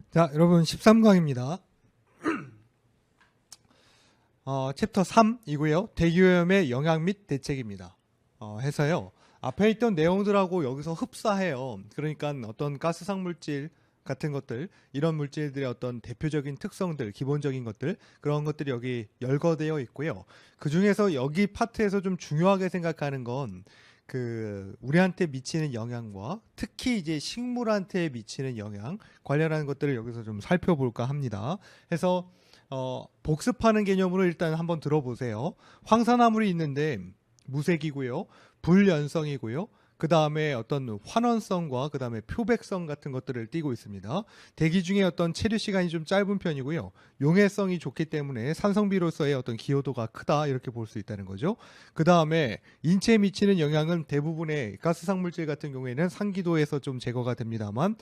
자, 여러분 13강입니다. 챕터 3이고요. 대기오염의 영향 및 대책입니다. 해서요. 앞에 있던 내용들하고 여기서 흡사해요. 그러니까 어떤 가스상 물질 같은 것들, 이런 물질들의 어떤 대표적인 특성들, 기본적인 것들, 그런 것들이 여기 열거되어 있고요. 그 중에서 여기 파트에서 좀 중요하게 생각하는 건 우리한테 미치는 영향과 특히 이제 식물한테 미치는 영향 관련한 것들을 여기서 좀 살펴볼까 합니다. 해서 복습하는 개념으로 일단 한번 들어보세요. 황산화물이 있는데 무색이고요, 불연성이고요, 그 다음에 어떤 환원성과 그 다음에 표백성 같은 것들을 띠고 있습니다. 대기 중에 어떤 체류 시간이 좀 짧은 편이고요, 용해성이 좋기 때문에 산성비로서의 어떤 기여도가 크다, 이렇게 볼 수 있다는 거죠. 그 다음에 인체에 미치는 영향은 대부분의 가스상 물질 같은 경우에는 상기도에서 좀 제거가 됩니다만,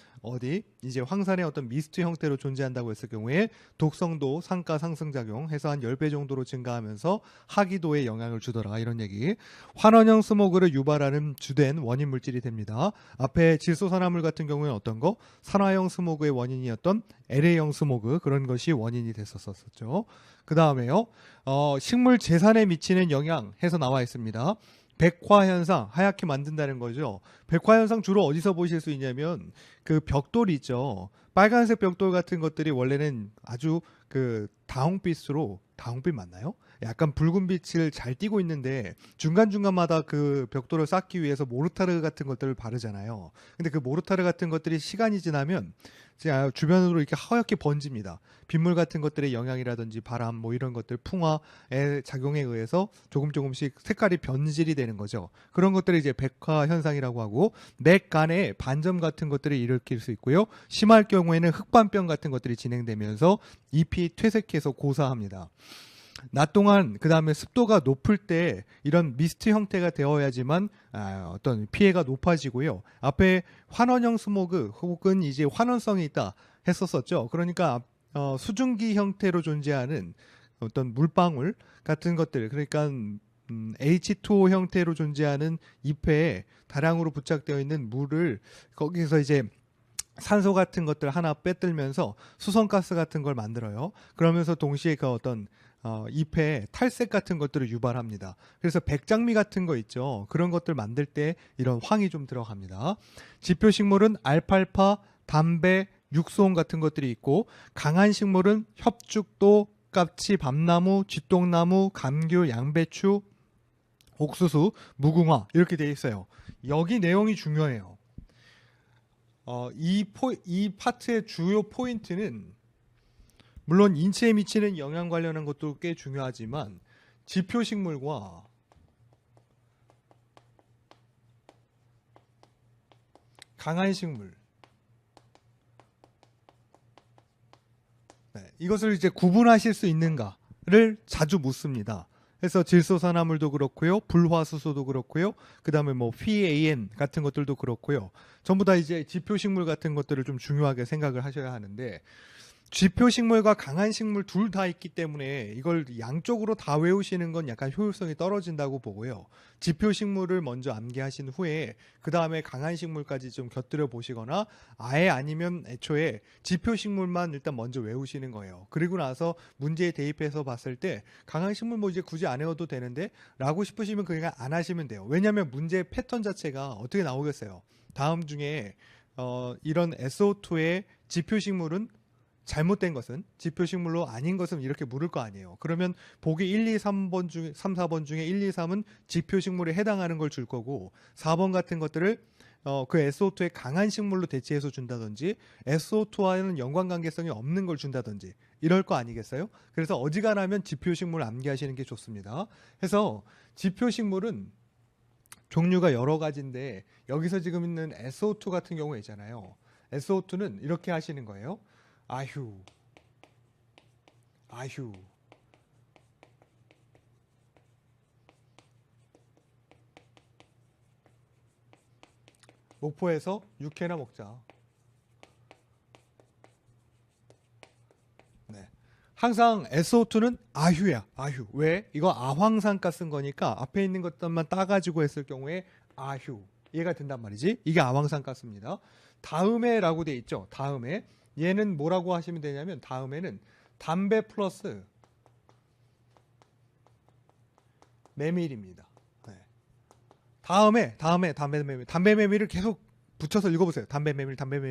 이제 황산의 어떤 미스트 형태로 존재한다고 했을 경우에 독성도 상가 상승작용 해서 한 10배 정도로 증가하면서 하기도에 영향을 주더라, 이런 얘기. 환원형 스모그를 유발하는 주된 원인 물질이 됩니다. 앞에 질소산화물 같은 경우에는 어떤 거? 산화형 스모그의 원인이었던 LA형 스모그, 그런 것이 원인이 됐었죠. 그 다음에요, 식물 재산에 미치는 영향 해서 나와 있습니다. 백화현상, 하얗게 만든다는 거죠. 백화현상 주로 어디서 보실 수 있냐면 그 벽돌 있죠. 빨간색 벽돌 같은 것들이 원래는 아주 다홍빛으로, 다홍빛 맞나요? 약간 붉은 빛을 잘 띠고 있는데 중간중간마다 그 벽돌을 쌓기 위해서 모르타르 같은 것들을 바르잖아요. 근데 그 모르타르 같은 것들이 시간이 지나면 주변으로 이렇게 하얗게 번집니다. 빗물 같은 것들의 영향이라든지 바람, 뭐 이런 것들, 풍화의 작용에 의해서 조금씩 색깔이 변질이 되는 거죠. 그런 것들을 이제 백화 현상이라고 하고, 맥 간에 반점 같은 것들을 일으킬 수 있고요. 심할 경우에는 흑반병 같은 것들이 진행되면서 잎이 퇴색해서 고사합니다. 낮 동안 그 다음에 습도가 높을 때 이런 미스트 형태가 되어야지만 어떤 피해가 높아지고요. 앞에 환원형 스모그 혹은 이제 환원성이 있다 했었었죠. 그러니까 수증기 형태로 존재하는 어떤 물방울 같은 것들, 그러니까 H2O 형태로 존재하는 잎에 다량으로 부착되어 있는 물을 거기서 이제 산소 같은 것들 하나 빼들면서 수성가스 같은 걸 만들어요. 그러면서 동시에 그 어떤 잎에 탈색 같은 것들을 유발합니다. 그래서 백장미 같은 거 있죠. 그런 것들 만들 때 이런 황이 좀 들어갑니다. 지표식물은 알팔파, 담배, 육소홍 같은 것들이 있고, 강한 식물은 협죽도, 깝치, 밤나무, 쥐똥나무, 감귤, 양배추, 옥수수, 무궁화, 이렇게 돼 있어요. 여기 내용이 중요해요. 이 파트의 주요 포인트는 물론 인체에 미치는 영향 관련한 것도 꽤 중요하지만 지표식물과 강한 식물, 이것을 이제 구분하실 수 있는가를 자주 묻습니다. 그래서 질소산화물도 그렇고요, 불화수소도 그렇고요, 그 다음에 뭐 PAN 같은 것들도 그렇고요. 전부 다 이제 지표식물 같은 것들을 좀 중요하게 생각을 하셔야 하는데, 지표식물과 강한 식물 둘 다 있기 때문에 이걸 양쪽으로 다 외우시는 건 약간 효율성이 떨어진다고 보고요. 지표식물을 먼저 암기하신 후에 그 다음에 강한 식물까지 좀 곁들여 보시거나, 아예 아니면 애초에 지표식물만 일단 먼저 외우시는 거예요. 그리고 나서 문제에 대입해서 봤을 때 강한 식물 뭐 이제 굳이 안 외워도 되는데 라고 싶으시면 그냥 안 하시면 돼요. 왜냐하면 문제 패턴 자체가 어떻게 나오겠어요. 다음 중에 이런 SO2의 지표식물은 잘못된 것은, 지표식물로 아닌 것은 이렇게 물을 거 아니에요. 그러면 보기 1, 2, 3번 중에 3, 4번 중에 1, 2, 3은 지표식물에 해당하는 걸 줄 거고, 4번 같은 것들을 그 SO2의 강한 식물로 대체해서 준다든지, SO2와는 연관관계성이 없는 걸 준다든지 이럴 거 아니겠어요? 그래서 어지간하면 지표식물 암기하시는 게 좋습니다. 해서 지표식물은 종류가 여러 가지인데, 여기서 지금 있는 SO2 같은 경우에 있잖아요. SO2는 이렇게 하시는 거예요. 아휴, 목포에서 육회나 먹자. 네. 항상 SO2는 아휴야, 아휴. 왜? 이거 아황산가 쓴 거니까 앞에 있는 것들만 따가지고 했을 경우에 아휴, 얘가 된단 말이지. 이게 아황산가스입니다. 다음에 라고 돼 있죠. 다음에 얘는 뭐라고 하시면 되냐면 다음에는 담배 플러스 메밀입니다. 네. 다음에 담배 메밀을 계속 붙여서 읽어보세요. 담배 메밀 다음에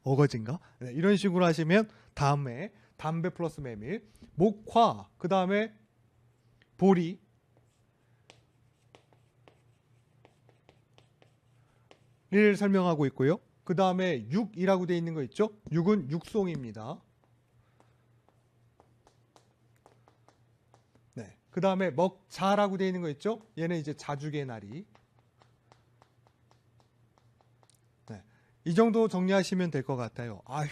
어거진가? 네, 이런 식으로 하시면 다음에 담배 플러스 메밀, 목화, 그 다음에 보리, 를 설명하고 있고요. 그 다음에 육이라고 되어 있는 거 있죠? 육은 육송입니다. 네. 그 다음에 먹자라고 되어 있는 거 있죠? 얘는 이제 자주개나리. 네. 이 정도 정리하시면 될 것 같아요. 아휴.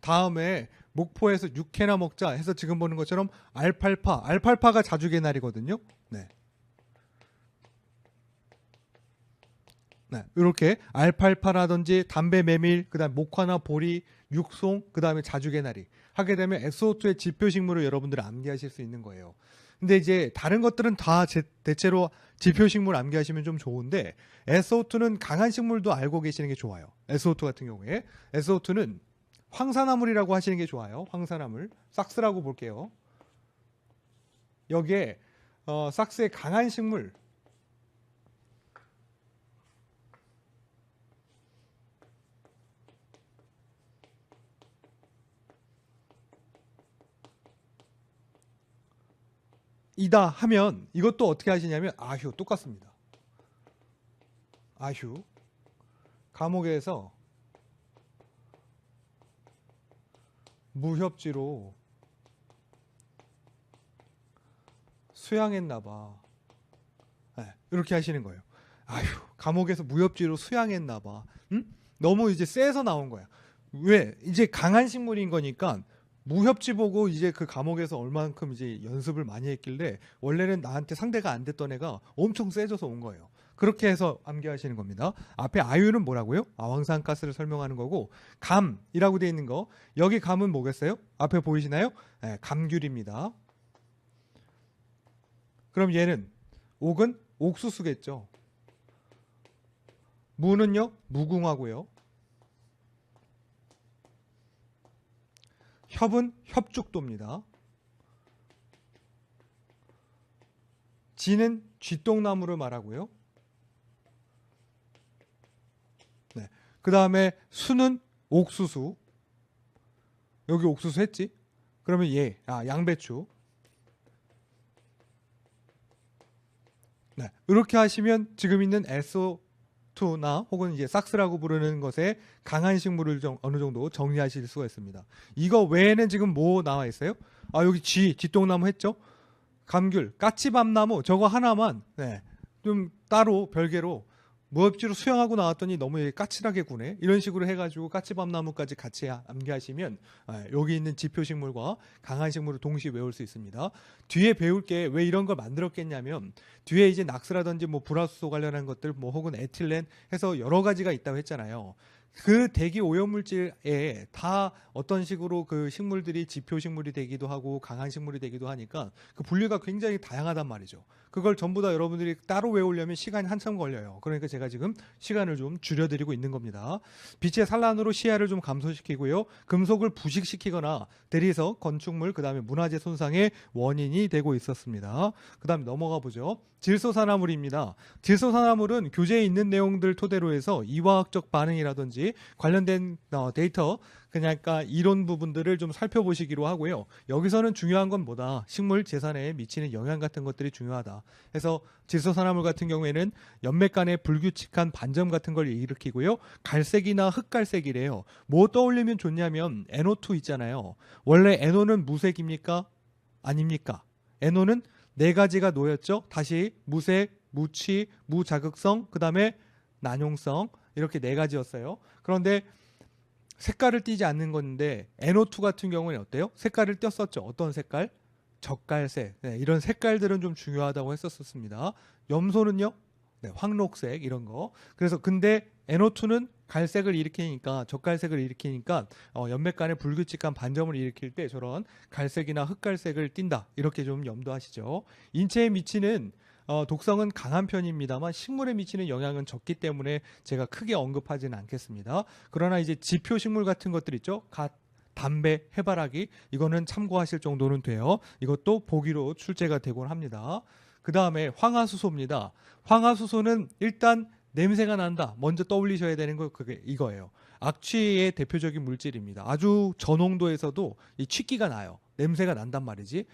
다음에 목포에서 육회나 먹자 해서 지금 보는 것처럼 알팔파가 자주개나리거든요. 네. 네, 이렇게 알팔파라든지 담배 메밀, 그다음 목화나 보리, 육송, 그다음에 자주개나리 하게 되면 SO2의 지표식물을 여러분들이 암기하실 수 있는 거예요. 근데 이제 다른 것들은 다 대체로 지표식물 암기하시면 좀 좋은데 SO2는 강한 식물도 알고 계시는 게 좋아요. SO2 같은 경우에 SO2는 황산화물이라고 하시는 게 좋아요. 황산화물, 삭스라고 볼게요. 여기에 삭스의 강한 식물 이다 하면 이것도 어떻게 하시냐면 아휴 똑같습니다. 아휴 감옥에서 무협지로 수양했나봐. 네, 이렇게 하시는 거예요. 아휴 감옥에서 무협지로 수양했나봐. 응? 너무 이제 세서 나온 거야. 왜? 이제 강한 식물인 거니까 무협지 보고 이제 그 감옥에서 얼만큼 이제 연습을 많이 했길래 원래는 나한테 상대가 안 됐던 애가 엄청 세져서 온 거예요. 그렇게 해서 암기하시는 겁니다. 앞에 아유는 뭐라고요? 황산가스를 설명하는 거고 감이라고 되어 있는 거 여기 감은 뭐겠어요? 앞에 보이시나요? 네, 감귤입니다. 그럼 얘는 옥은 옥수수겠죠. 무는요? 무궁화고요. 협은 협죽도입니다. 지는 쥐똥나무를 말하고요. 네. 그 다음에 수는 옥수수. 여기 옥수수 했지? 그러면 양배추. 네. 이렇게 하시면 지금 있는 SO2나 혹은 이제 삭스라고 부르는 것에 강한 식물을 어느 정도 정리하실 수가 있습니다. 이거 외에는 지금 뭐 나와 있어요? 여기 쥐똥나무 했죠? 감귤, 까치밤나무 저거 하나만 좀 따로 별개로 무협지로 수영하고 나왔더니 너무 까칠하게 구네 이런 식으로 해가지고 까치밤나무까지 같이 암기하시면 여기 있는 지표식물과 강한 식물을 동시에 외울 수 있습니다. 뒤에 배울 게 왜 이런 걸 만들었겠냐면 뒤에 이제 낙스라든지 뭐 불화수소 관련한 것들 뭐 혹은 에틸렌 해서 여러 가지가 있다고 했잖아요. 그 대기 오염물질에 다 어떤 식으로 그 식물들이 지표식물이 되기도 하고 강한 식물이 되기도 하니까 그 분류가 굉장히 다양하단 말이죠. 그걸 전부 다 여러분들이 따로 외우려면 시간이 한참 걸려요. 그러니까 제가 지금 시간을 좀 줄여드리고 있는 겁니다. 빛의 산란으로 시야를 좀 감소시키고요. 금속을 부식시키거나 대리석, 건축물, 그 다음에 문화재 손상의 원인이 되고 있었습니다. 그 다음에 넘어가 보죠. 질소산화물입니다. 질소산화물은 교재에 있는 내용들 토대로 해서 이화학적 반응이라든지 관련된 데이터 그러니까 이론 부분들을 좀 살펴보시기로 하고요. 여기서는 중요한 건 뭐다? 식물 재산에 미치는 영향 같은 것들이 중요하다. 그래서 질소산화물 같은 경우에는 연맥 간의 불규칙한 반점 같은 걸 일으키고요. 갈색이나 흑갈색이래요. 뭐 떠올리면 좋냐면 NO2 있잖아요. 원래 NO는 무색입니까? 아닙니까? NO는 네 가지가 놓였죠. 다시 무색, 무취, 무자극성, 그 다음에 난용성 이렇게 네 가지였어요. 그런데 색깔을 띠지 않는 건데 NO2 같은 경우는 어때요? 색깔을 띄었었죠. 어떤 색깔? 젓갈색. 이런 색깔들은 좀 중요하다고 했었습니다. 염소는요? 황록색 이런 거. 그래서 근데 NO2는 갈색을 일으키니까 젓갈색을 일으키니까 연맥 간의 불규칙한 반점을 일으킬 때 저런 갈색이나 흑갈색을 띈다. 이렇게 좀 염두하시죠. 인체에 미치는 독성은 강한 편입니다만 식물에 미치는 영향은 적기 때문에 제가 크게 언급하지는 않겠습니다. 그러나 이제 지표 식물 같은 것들 있죠. 갓, 담배, 해바라기 이거는 참고하실 정도는 돼요. 이것도 보기로 출제가 되곤 합니다. 그 다음에 황화수소입니다. 황화수소는 일단 냄새가 난다. 먼저 떠올리셔야 되는 거 그게 이거예요. 악취의 대표적인 물질입니다. 아주 저농도에서도 이 취기가 나요. 냄새가 난단 말이지.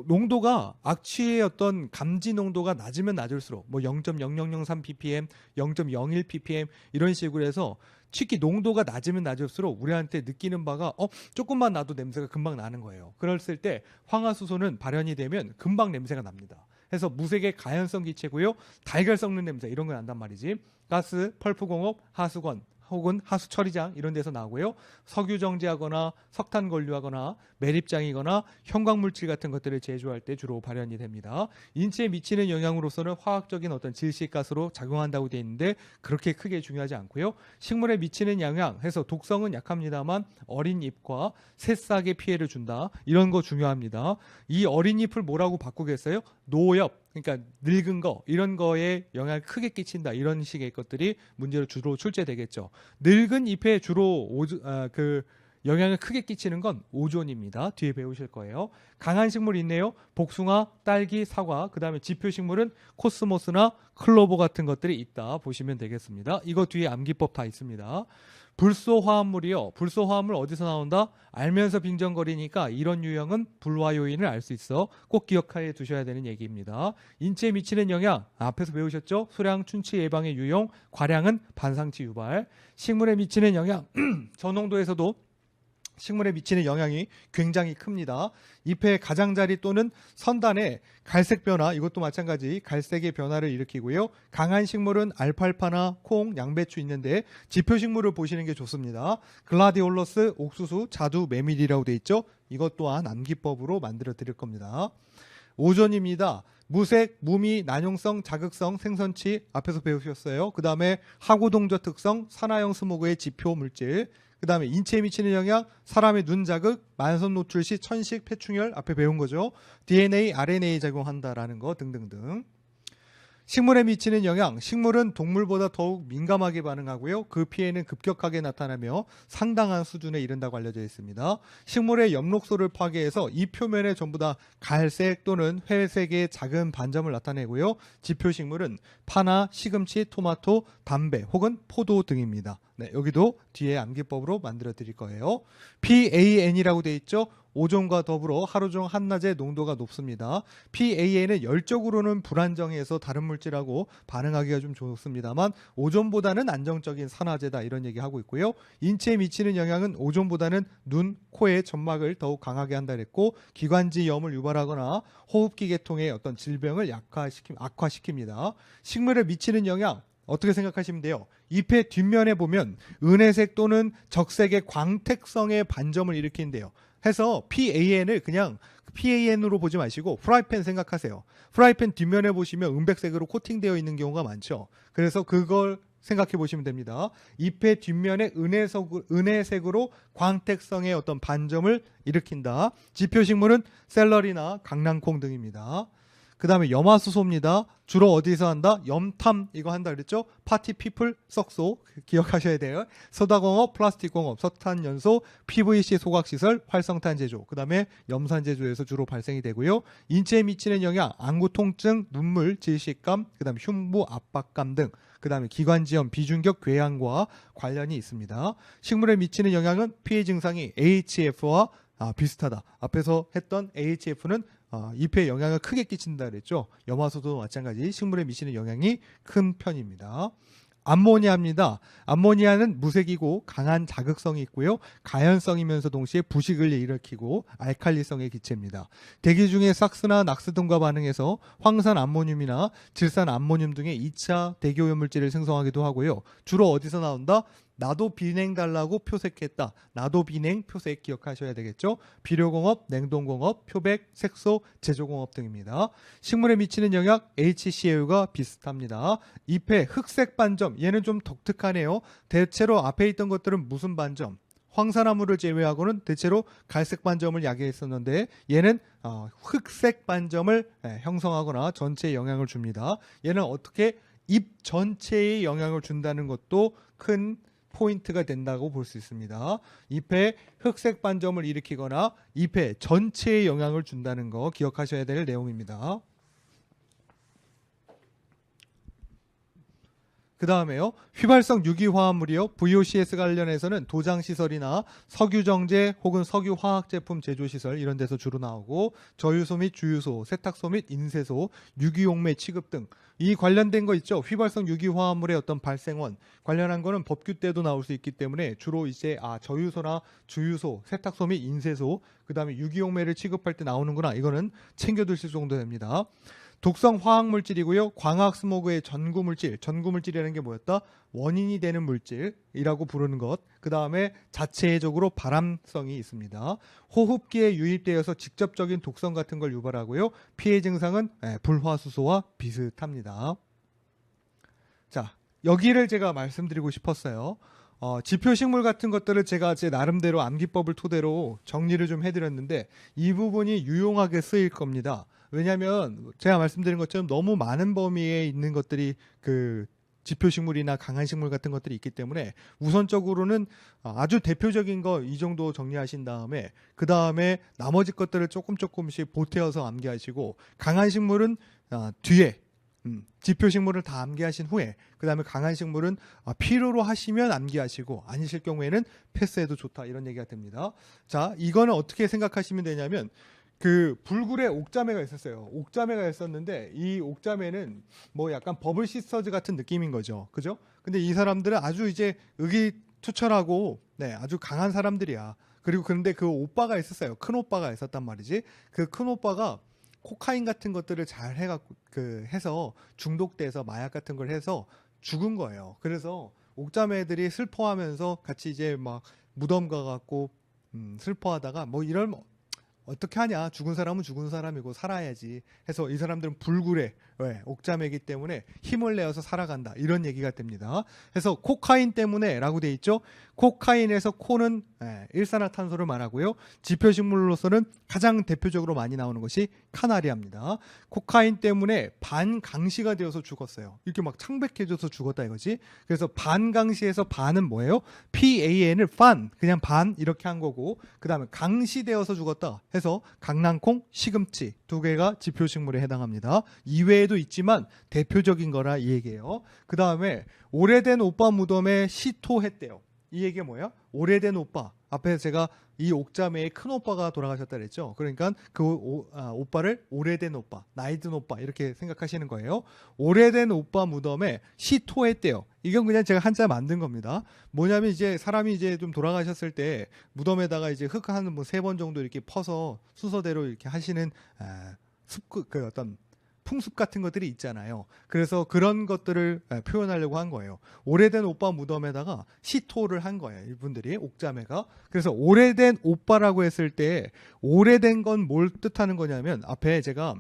농도가 악취의 어떤 감지 농도가 낮으면 낮을수록 뭐 0.0003 ppm, 0.01 ppm 이런 식으로 해서 취기 농도가 낮으면 낮을수록 우리한테 느끼는 바가 조금만 나도 냄새가 금방 나는 거예요. 그랬을 때 황화수소는 발현이 되면 금방 냄새가 납니다. 해서 무색의 가연성 기체고요. 달걀 썩는 냄새 이런 거 난단 말이지. 가스, 펄프공업, 하수건 혹은 하수 처리장 이런 데서 나오고요. 석유 정제하거나 석탄 건류하거나 매립장이거나 형광물질 같은 것들을 제조할 때 주로 발현이 됩니다. 인체에 미치는 영향으로서는 화학적인 어떤 질식가스로 작용한다고 되어 있는데 그렇게 크게 중요하지 않고요. 식물에 미치는 영향 해서 독성은 약합니다만 어린 잎과 새싹에 피해를 준다. 이런 거 중요합니다. 이 어린 잎을 뭐라고 바꾸겠어요? 노엽. 그러니까 늙은 거 이런 거에 영향을 크게 끼친다 이런 식의 것들이 문제로 주로 출제되겠죠. 늙은 잎에 주로 영향을 크게 끼치는 건 오존입니다. 뒤에 배우실 거예요. 강한 식물이 있네요. 복숭아, 딸기, 사과, 그 다음에 지표식물은 코스모스나 클로버 같은 것들이 있다 보시면 되겠습니다. 이거 뒤에 암기법 다 있습니다. 불소화합물이요. 불소화합물 어디서 나온다? 알면서 빙정거리니까 이런 유형은 불화 요인을 알 수 있어. 꼭 기억해 두셔야 되는 얘기입니다. 인체에 미치는 영향 앞에서 배우셨죠? 소량 춘치 예방의 유용, 과량은 반상치 유발. 식물에 미치는 영향 저농도에서도 식물에 미치는 영향이 굉장히 큽니다. 잎의 가장자리 또는 선단의 갈색 변화 이것도 마찬가지 갈색의 변화를 일으키고요. 강한 식물은 알팔파나 콩, 양배추 있는데 지표식물을 보시는 게 좋습니다. 글라디올러스, 옥수수, 자두, 메밀이라고 돼 있죠. 이것 또한 암기법으로 만들어 드릴 겁니다. 오존입니다. 무색, 무미, 난용성, 자극성, 생선치 앞에서 배우셨어요. 그 다음에 하고동조 특성, 산화형 스모그의 지표 물질 그 다음에 인체에 미치는 영향, 사람의 눈 자극, 만성 노출 시 천식, 폐충혈 앞에 배운 거죠. DNA, RNA 작용한다라는 거 등등등. 식물에 미치는 영향, 식물은 동물보다 더욱 민감하게 반응하고요. 그 피해는 급격하게 나타나며 상당한 수준에 이른다고 알려져 있습니다. 식물의 엽록소를 파괴해서 이 표면에 전부 다 갈색 또는 회색의 작은 반점을 나타내고요. 지표식물은 파나 시금치, 토마토, 담배 혹은 포도 등입니다. 네, 여기도 뒤에 암기법으로 만들어 드릴 거예요. PAN이라고 되어 있죠. 오존과 더불어 하루 중 한낮의 농도가 높습니다. PAN은 열적으로는 불안정해서 다른 물질하고 반응하기가 좀 좋습니다만 오존보다는 안정적인 산화제다 이런 얘기하고 있고요. 인체에 미치는 영향은 오존보다는 눈, 코의 점막을 더욱 강하게 한다 그랬고 기관지염을 유발하거나 호흡기 계통의 어떤 질병을 악화시킵니다. 식물에 미치는 영향 어떻게 생각하시면 돼요? 잎의 뒷면에 보면 은혜색 또는 적색의 광택성의 반점을 일으킨대요. 해서 PAN을 그냥 PAN으로 보지 마시고 프라이팬 생각하세요. 프라이팬 뒷면에 보시면 은백색으로 코팅되어 있는 경우가 많죠. 그래서 그걸 생각해 보시면 됩니다. 잎의 뒷면에 은혜색으로 광택성의 어떤 반점을 일으킨다. 지표식물은 샐러리나 강낭콩 등입니다. 그 다음에 염화수소입니다. 주로 어디서 한다? 염탐 이거 한다 그랬죠? 파티 피플 썩소 기억하셔야 돼요. 소다공업, 플라스틱공업, 석탄연소, PVC 소각시설, 활성탄 제조 그 다음에 염산 제조에서 주로 발생이 되고요. 인체에 미치는 영향, 안구 통증, 눈물, 질식감, 그 다음에 흉부 압박감 등 그 다음에 기관지염, 비중격 궤양과 관련이 있습니다. 식물에 미치는 영향은 피해 증상이 HF와 비슷하다. 앞에서 했던 HF는 잎에 영향을 크게 끼친다 그랬죠. 염화수소도 마찬가지 식물에 미치는 영향이 큰 편입니다. 암모니아입니다. 암모니아는 무색이고 강한 자극성이 있고요. 가연성이면서 동시에 부식을 일으키고 알칼리성의 기체입니다. 대기 중에 삭스나 낙스 등과 반응해서 황산 암모늄이나 질산 암모늄 등의 2차 대기오염물질을 생성하기도 하고요. 주로 어디서 나온다? 나도 비냉 달라고 표색했다. 나도 비냉 표색 기억하셔야 되겠죠. 비료공업, 냉동공업, 표백, 색소, 제조공업 등입니다. 식물에 미치는 영향 HCAU가 비슷합니다. 잎의 흑색 반점 얘는 좀 독특하네요. 대체로 앞에 있던 것들은 무슨 반점? 황사나무를 제외하고는 대체로 갈색 반점을 야기했었는데 얘는 흑색 반점을 형성하거나 전체에 영향을 줍니다. 얘는 어떻게 잎 전체에 영향을 준다는 것도 큰 포인트가 된다고 볼 수 있습니다. 잎에 흑색 반점을 일으키거나 잎에 전체에 영향을 준다는 거 기억하셔야 될 내용입니다. 그 다음에요. 휘발성 유기화합물이요. VOCS 관련해서는 도장시설이나 석유정제 혹은 석유화학제품 제조시설 이런 데서 주로 나오고 저유소 및 주유소, 세탁소 및 인쇄소, 유기용매 취급 등 이 관련된 거 있죠. 휘발성 유기화합물의 어떤 발생원 관련한 거는 법규 때도 나올 수 있기 때문에 주로 이제 저유소나 주유소, 세탁소 및 인쇄소 그 다음에 유기용매를 취급할 때 나오는구나. 이거는 챙겨두실 정도 됩니다. 독성 화학물질이고요. 광학 스모그의 전구물질, 전구물질이라는 게 뭐였다? 원인이 되는 물질이라고 부르는 것. 그 다음에 자체적으로 발암성이 있습니다. 호흡기에 유입되어서 직접적인 독성 같은 걸 유발하고요. 피해 증상은 불화수소와 비슷합니다. 자, 여기를 제가 말씀드리고 싶었어요. 지표식물 같은 것들을 제가 제 나름대로 암기법을 토대로 정리를 좀 해드렸는데 이 부분이 유용하게 쓰일 겁니다. 왜냐하면 제가 말씀드린 것처럼 너무 많은 범위에 있는 것들이 그 지표식물이나 강한식물 같은 것들이 있기 때문에 우선적으로는 아주 대표적인 거 이 정도 정리하신 다음에 그 다음에 나머지 것들을 조금씩 보태어서 암기하시고 강한식물은 뒤에 지표식물을 다 암기하신 후에 그 다음에 강한식물은 필요로 하시면 암기하시고 아니실 경우에는 패스해도 좋다 이런 얘기가 됩니다. 자, 이거는 어떻게 생각하시면 되냐면 그 불굴의 옥자매가 있었어요. 옥자매가 있었는데 이 옥자매는 뭐 약간 버블 시스터즈 같은 느낌인 거죠. 그죠? 근데 이 사람들은 아주 이제 의기투철하고 아주 강한 사람들이야. 그리고 그런데 그 오빠가 있었어요. 큰 오빠가 있었단 말이지. 그 큰 오빠가 코카인 같은 것들을 잘 해갖고 해서 중독돼서 마약 같은 걸 해서 죽은 거예요. 그래서 옥자매들이 슬퍼하면서 같이 이제 막 무덤 가갖고 슬퍼하다가 뭐 이런 어떻게 하냐 죽은 사람은 죽은 사람이고 살아야지 해서 이 사람들은 불굴의 옥자매이기 때문에 힘을 내어서 살아간다 이런 얘기가 됩니다. 그래서 코카인 때문에 라고 돼 있죠. 코카인에서 코는 일산화탄소를 말하고요. 지표식물로서는 가장 대표적으로 많이 나오는 것이 카나리아입니다. 코카인 때문에 반강시가 되어서 죽었어요. 이렇게 막 창백해져서 죽었다 이거지. 그래서 반강시에서 반은 뭐예요? PAN을 반 그냥 반 이렇게 한 거고 그 다음에 강시되어서 죽었다 해서 강낭콩, 시금치 두 개가 지표식물에 해당합니다. 이외에도 있지만 대표적인 거라 이 얘기예요. 그 다음에 오래된 오빠 무덤에 시토했대요. 이 얘기가 뭐야? 오래된 오빠. 앞에 제가 이 옥자매의 큰 오빠가 돌아가셨다 그랬죠. 그러니까 그 오빠를 오래된 오빠, 나이 든 오빠 이렇게 생각하시는 거예요. 오래된 오빠 무덤에 시토했대요. 이건 그냥 제가 한자 만든 겁니다. 뭐냐면 이제 사람이 이제 좀 돌아가셨을 때 무덤에다가 이제 흙 한 뭐 3번 정도 이렇게 퍼서 순서대로 이렇게 하시는 그 어떤 풍습 같은 것들이 있잖아요. 그래서 그런 것들을 표현하려고 한 거예요. 오래된 오빠 무덤에다가 시토를 한 거예요. 이분들이 옥자매가. 그래서 오래된 오빠라고 했을 때 오래된 건 뭘 뜻하는 거냐면 앞에 제가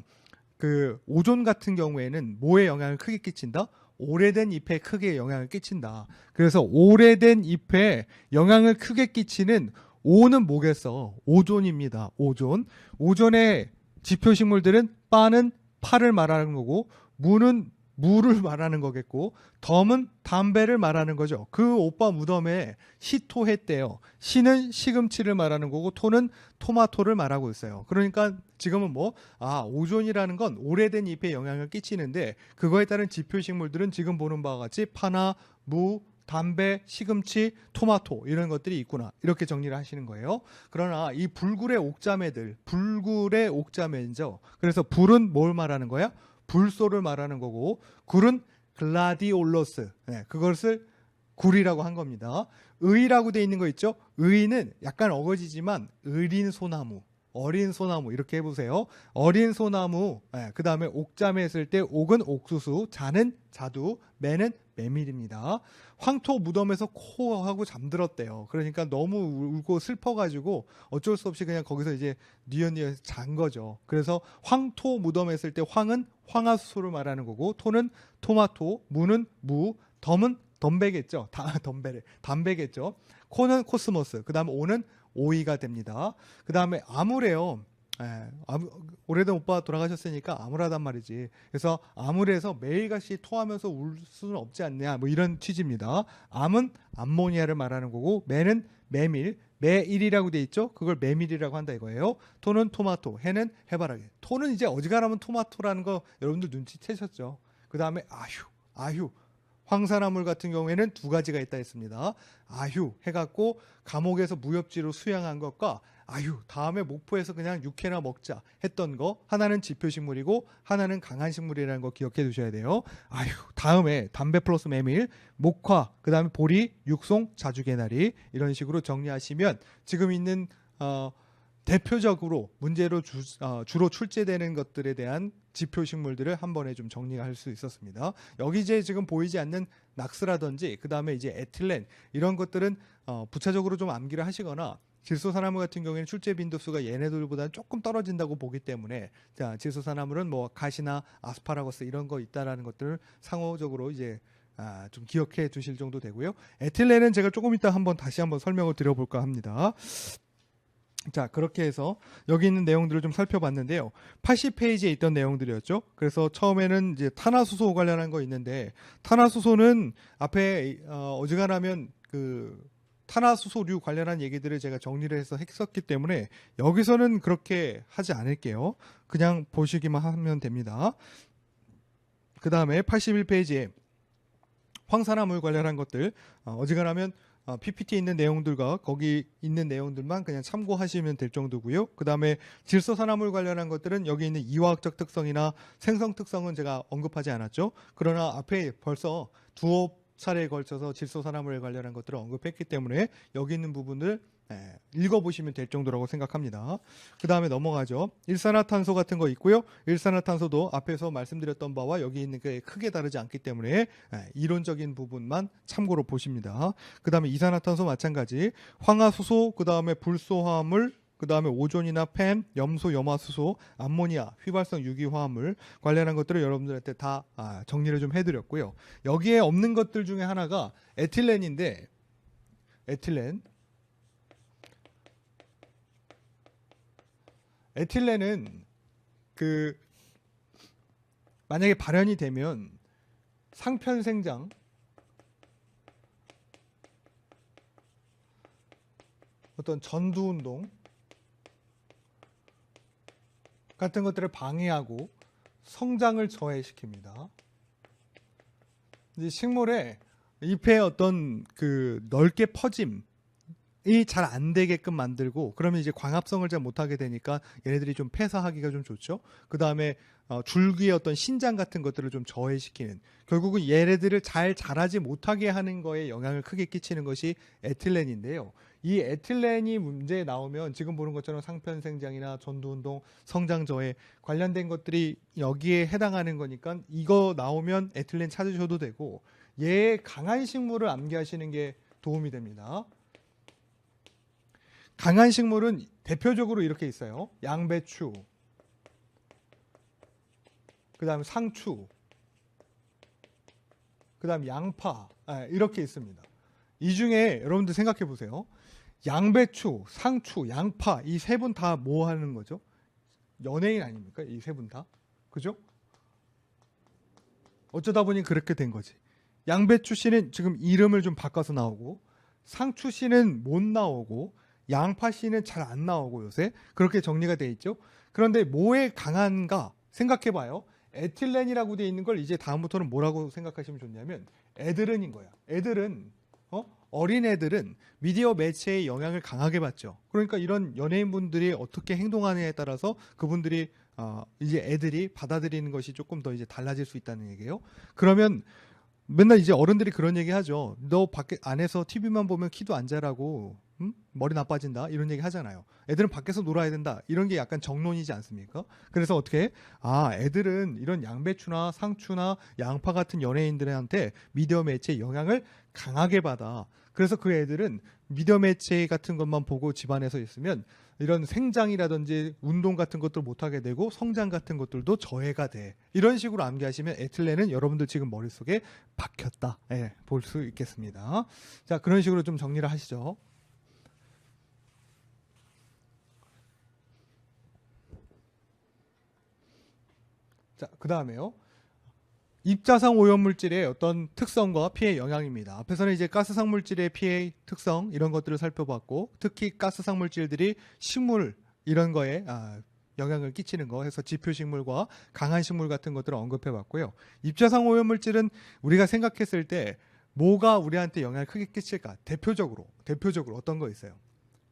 그 오존 같은 경우에는 뭐에 영향을 크게 끼친다? 오래된 잎에 크게 영향을 끼친다. 그래서 오래된 잎에 영향을 크게 끼치는 오는 뭐겠어? 오존입니다. 오존. 오존의 지표식물들은 빠는 파를 말하는 거고 무는 무를 말하는 거겠고 덤은 담배를 말하는 거죠. 그 오빠 무덤에 시토했대요. 시는 시금치를 말하는 거고 토는 토마토를 말하고 있어요. 그러니까 지금은 오존이라는 건 오래된 잎에 영향을 끼치는데 그거에 따른 지표식물들은 지금 보는 바와 같이 파나 무, 담배, 시금치, 토마토 이런 것들이 있구나. 이렇게 정리를 하시는 거예요. 그러나 이 불굴의 옥자매들, 불굴의 옥자매죠. 그래서 불은 뭘 말하는 거야? 불소를 말하는 거고 굴은 글라디올로스. 그것을 굴이라고 한 겁니다. 의라고 돼 있는 거 있죠? 의는 약간 어거지지만 의린 소나무. 어린 소나무 이렇게 해보세요. 어린 소나무 그 다음에 옥자매 했을 때 옥은 옥수수, 자는 자두, 매는 메밀입니다. 황토 무덤에서 코하고 잠들었대요. 그러니까 너무 울고 슬퍼가지고 어쩔 수 없이 그냥 거기서 이제 뉘엿뉘엿 잔 거죠. 그래서 황토 무덤 했을 때 황은 황화수소를 말하는 거고 토는 토마토, 무는 무, 덤은 덤배겠죠. 담배겠죠. 코는 코스모스. 그 다음에 오는 오이가 됩니다. 그 다음에 아무래요. 오래된 오빠 돌아가셨으니까 암울하단 말이지. 그래서 암울해서 매일같이 토하면서 울 수는 없지 않냐. 뭐 이런 취지입니다. 암은 암모니아를 말하는 거고, 매는 메밀, 매일이라고 돼 있죠. 그걸 메밀이라고 한다 이거예요. 토는 토마토, 해는 해바라기. 토는 이제 어지간하면 토마토라는 거 여러분들 눈치채셨죠. 그 다음에 아휴. 황사나물 같은 경우에는 두 가지가 있다 했습니다. 아휴 해갖고 감옥에서 무협지로 수양한 것과 아휴 다음에 목포에서 그냥 육회나 먹자 했던 거, 하나는 지표식물이고 하나는 강한식물이라는 거 기억해 두셔야 돼요. 아휴 다음에 담배 플러스 메밀, 목화, 그 다음에 보리, 육송, 자주개나리 이런 식으로 정리하시면 지금 있는 대표적으로 문제로 주로 출제되는 것들에 대한 지표식물들을 한 번에 좀 정리할 수 있었습니다. 여기 이제 지금 보이지 않는 낙스라든지 그 다음에 이제 에틸렌 이런 것들은 부차적으로 좀 암기를 하시거나, 질소산화물 같은 경우에는 출제 빈도수가 얘네들보다는 조금 떨어진다고 보기 때문에 질소산화물은 뭐 가시나 아스파라거스 이런 거 있다라는 것들을 상호적으로 이제 좀 기억해 두실 정도 되고요. 에틸렌은 제가 조금 이따 다시 한번 설명을 드려볼까 합니다. 자, 그렇게 해서 여기 있는 내용들을 좀 살펴봤는데요. 80페이지에 있던 내용들이었죠. 그래서 처음에는 이제 탄화수소 관련한 거 있는데, 탄화수소는 앞에 어지간하면 그 탄화수소류 관련한 얘기들을 제가 정리를 해서 했었기 때문에 여기서는 그렇게 하지 않을게요. 그냥 보시기만 하면 됩니다. 그 다음에 81페이지에 황산화물 관련한 것들 어지간하면 PPT에 있는 내용들과 거기 있는 내용들만 그냥 참고하시면 될 정도고요. 그 다음에 질소산화물 관련한 것들은 여기 있는 이화학적 특성이나 생성 특성은 제가 언급하지 않았죠. 그러나 앞에 벌써 두어 차례에 걸쳐서 질소산화물에 관련한 것들을 언급했기 때문에 여기 있는 부분을 읽어보시면 될 정도라고 생각합니다. 그 다음에 넘어가죠. 일산화탄소 같은 거 있고요. 일산화탄소도 앞에서 말씀드렸던 바와 여기 있는 게 크게 다르지 않기 때문에 이론적인 부분만 참고로 보십니다. 그 다음에 이산화탄소 마찬가지, 황화수소, 그 다음에 불소화합물, 그 다음에 오존이나 펜, 염소, 염화수소, 암모니아, 휘발성 유기화합물 관련한 것들을 여러분들한테 다 정리를 좀 해드렸고요. 여기에 없는 것들 중에 하나가 에틸렌인데, 에틸렌은 만약에 발현이 되면 상편생장, 어떤 전두운동 같은 것들을 방해하고 성장을 저해시킵니다. 이제 식물의 잎의 어떤 넓게 퍼짐 이 잘 안 되게끔 만들고, 그러면 이제 광합성을 잘 못하게 되니까 얘네들이 좀 폐사하기가 좀 좋죠. 그 다음에 줄기의 어떤 신장 같은 것들을 좀 저해시키는, 결국은 얘네들을 잘 자라지 못하게 하는 거에 영향을 크게 끼치는 것이 에틸렌인데요. 이 에틸렌이 문제에 나오면 지금 보는 것처럼 상편생장이나 전두운동, 성장저해 관련된 것들이 여기에 해당하는 거니까 이거 나오면 에틸렌 찾으셔도 되고, 얘의 강한 식물을 암기하시는 게 도움이 됩니다. 강한 식물은 대표적으로 이렇게 있어요. 양배추, 그 다음에 상추, 그 다음에 양파, 이렇게 있습니다. 이 중에 여러분들 생각해 보세요. 양배추, 상추, 양파 이 세 분 다 뭐 하는 거죠? 연예인 아닙니까? 이 세 분 다. 그죠? 어쩌다 보니 그렇게 된 거지. 양배추 씨는 지금 이름을 좀 바꿔서 나오고, 상추 씨는 못 나오고, 양파 씨는 잘 안 나오고 요새 그렇게 정리가 돼 있죠. 그런데 뭐에 강한가 생각해봐요. 에틸렌이라고 돼 있는 걸 이제 다음부터는 뭐라고 생각하시면 좋냐면 애들은인 거야. 애들은 어린 애들은 미디어 매체의 영향을 강하게 받죠. 그러니까 이런 연예인분들이 어떻게 행동하느냐에 따라서 그분들이 이제 애들이 받아들이는 것이 조금 더 이제 달라질 수 있다는 얘기예요. 그러면 맨날 이제 어른들이 그런 얘기 하죠. 너 밖에 안에서 TV만 보면 키도 안 자라고 머리 나빠진다 이런 얘기 하잖아요. 애들은 밖에서 놀아야 된다 이런 게 약간 정론이지 않습니까? 그래서 어떻게 애들은 이런 양배추나 상추나 양파 같은 연예인들한테 미디어 매체의 영향을 강하게 받아. 그래서 그 애들은 미디어 매체 같은 것만 보고 집안에서 있으면 이런 생장이라든지 운동 같은 것들 못하게 되고 성장 같은 것들도 저해가 돼. 이런 식으로 암기하시면 에틸렌은 여러분들 지금 머릿속에 박혔다. 예, 볼 수 있겠습니다. 자, 그런 식으로 좀 정리를 하시죠. 자, 그 다음에요. 입자상 오염물질의 어떤 특성과 피해 영향입니다. 앞에서는 이제 가스상 물질의 피해 특성 이런 것들을 살펴봤고, 특히 가스상 물질들이 식물 이런 거에 영향을 끼치는 거 해서 지표식물과 강한식물 같은 것들을 언급해봤고요. 입자상 오염물질은 우리가 생각했을 때 뭐가 우리한테 영향을 크게 끼칠까? 대표적으로 어떤 거 있어요?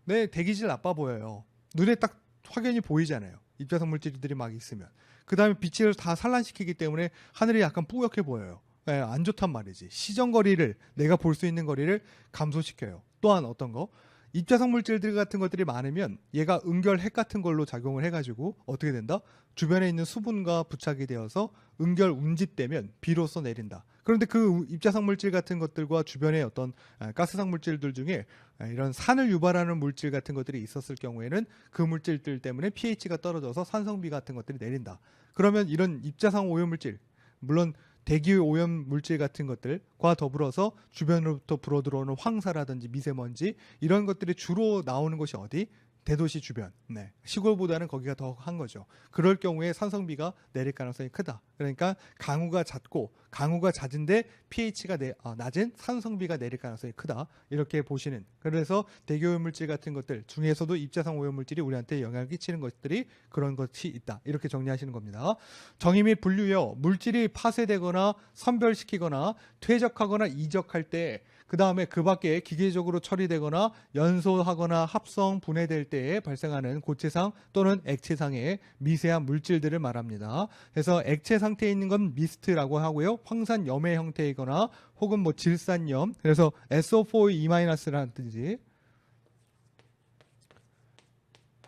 네, 대기질 나빠 보여요. 눈에 딱 확연히 보이잖아요. 입자상 물질들이 막 있으면. 그 다음에 빛을 다 산란시키기 때문에 하늘이 약간 뿌옇게 보여요. 네, 안 좋단 말이지. 시정거리를, 내가 볼 수 있는 거리를 감소시켜요. 또한 어떤 거? 입자상 물질들 같은 것들이 많으면 얘가 은결핵 같은 걸로 작용을 해가지고 어떻게 된다? 주변에 있는 수분과 부착이 되어서 은결 운집되면 비로소 내린다. 그런데 그 입자상 물질 같은 것들과 주변의 어떤 가스상 물질들 중에 이런 산을 유발하는 물질 같은 것들이 있었을 경우에는 그 물질들 때문에 pH가 떨어져서 산성비 같은 것들이 내린다. 그러면 이런 입자상 오염물질, 물론 대기 오염 물질 같은 것들과 더불어서 주변으로부터 불어들어오는 황사라든지 미세먼지 이런 것들이 주로 나오는 곳이 어디? 대도시 주변. 네. 시골보다는 거기가 더 한 거죠. 그럴 경우에 산성비가 내릴 가능성이 크다. 그러니까 강우가 잦고 강우가 잦은데 pH가 낮은 산성비가 내릴 가능성이 크다. 이렇게 보시는. 그래서 대기 오염물질 같은 것들 중에서도 입자상 오염물질이 우리한테 영향을 끼치는 것들이 그런 것이 있다. 이렇게 정리하시는 겁니다. 정의 및 분류요. 물질이 파쇄되거나 선별시키거나 퇴적하거나 이적할 때 그 다음에 그 밖에 기계적으로 처리되거나 연소하거나 합성, 분해될 때에 발생하는 고체상 또는 액체상의 미세한 물질들을 말합니다. 그래서 액체 상태에 있는 건 미스트라고 하고요. 황산 염의 형태이거나 혹은 뭐 질산염, 그래서 SO4E-라든지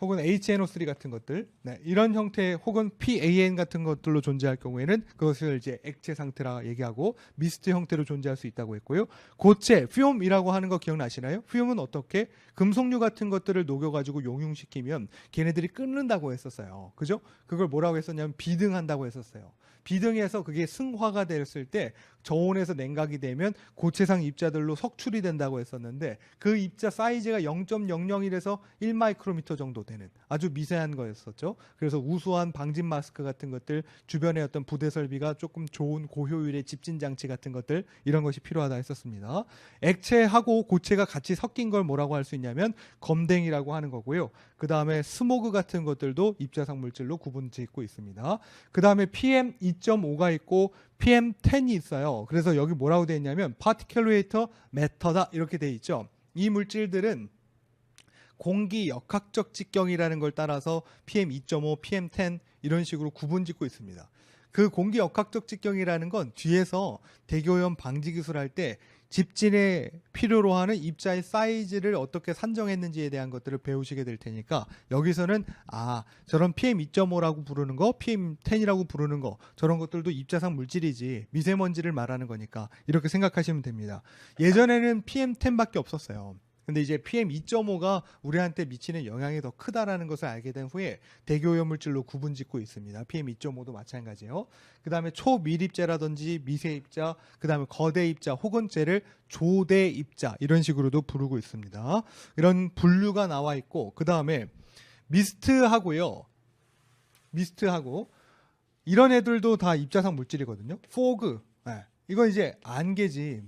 혹은 HNO3 같은 것들, 네, 이런 형태 혹은 PAN 같은 것들로 존재할 경우에는 그것을 이제 액체 상태라 얘기하고 미스트 형태로 존재할 수 있다고 했고요. 고체, 퓨움이라고 하는 거 기억나시나요? 퓨움은 어떻게 금속류 같은 것들을 녹여가지고 용융시키면 걔네들이 끓는다고 했었어요. 그죠? 그걸 뭐라고 했었냐면 비등한다고 했었어요. 비등해서 그게 승화가 됐을 때 저온에서 냉각이 되면 고체상 입자들로 석출이 된다고 했었는데 그 입자 사이즈가 0.001에서 1마이크로미터 정도 되는 아주 미세한 거였었죠. 그래서 우수한 방진 마스크 같은 것들, 주변에 어떤 부대 설비가 조금 좋은 고효율의 집진 장치 같은 것들 이런 것이 필요하다 했었습니다. 액체하고 고체가 같이 섞인 걸 뭐라고 할 수 있냐면 검댕이라고 하는 거고요. 그 다음에 스모그 같은 것들도 입자상 물질로 구분 짓고 있습니다. 그 다음에 PM2.5가 있고 PM10이 있어요. 그래서 여기 뭐라고 되어 있냐면 Particulate Matter다 이렇게 되어 있죠. 이 물질들은 공기 역학적 직경이라는 걸 따라서 PM2.5, PM10 이런 식으로 구분 짓고 있습니다. 그 공기 역학적 직경이라는 건 뒤에서 대기오염 방지 기술 할 때 집진에 필요로 하는 입자의 사이즈를 어떻게 산정했는지에 대한 것들을 배우시게 될 테니까 여기서는 저런 PM2.5라고 부르는 거, PM10이라고 부르는 거 저런 것들도 입자상 물질이지 미세먼지를 말하는 거니까 이렇게 생각하시면 됩니다. 예전에는 PM10밖에 없었어요. 근데 이제 PM2.5가 우리한테 미치는 영향이 더 크다라는 것을 알게 된 후에 대기오염물질로 구분짓고 있습니다. PM2.5도 마찬가지예요. 그 다음에 초밀입자라든지 미세입자, 그 다음에 거대입자 혹은 쟤를 조대입자 이런 식으로도 부르고 있습니다. 이런 분류가 나와 있고 그 다음에 미스트하고 이런 애들도 다 입자상 물질이거든요. 포그, 네. 이건 이제 안개지.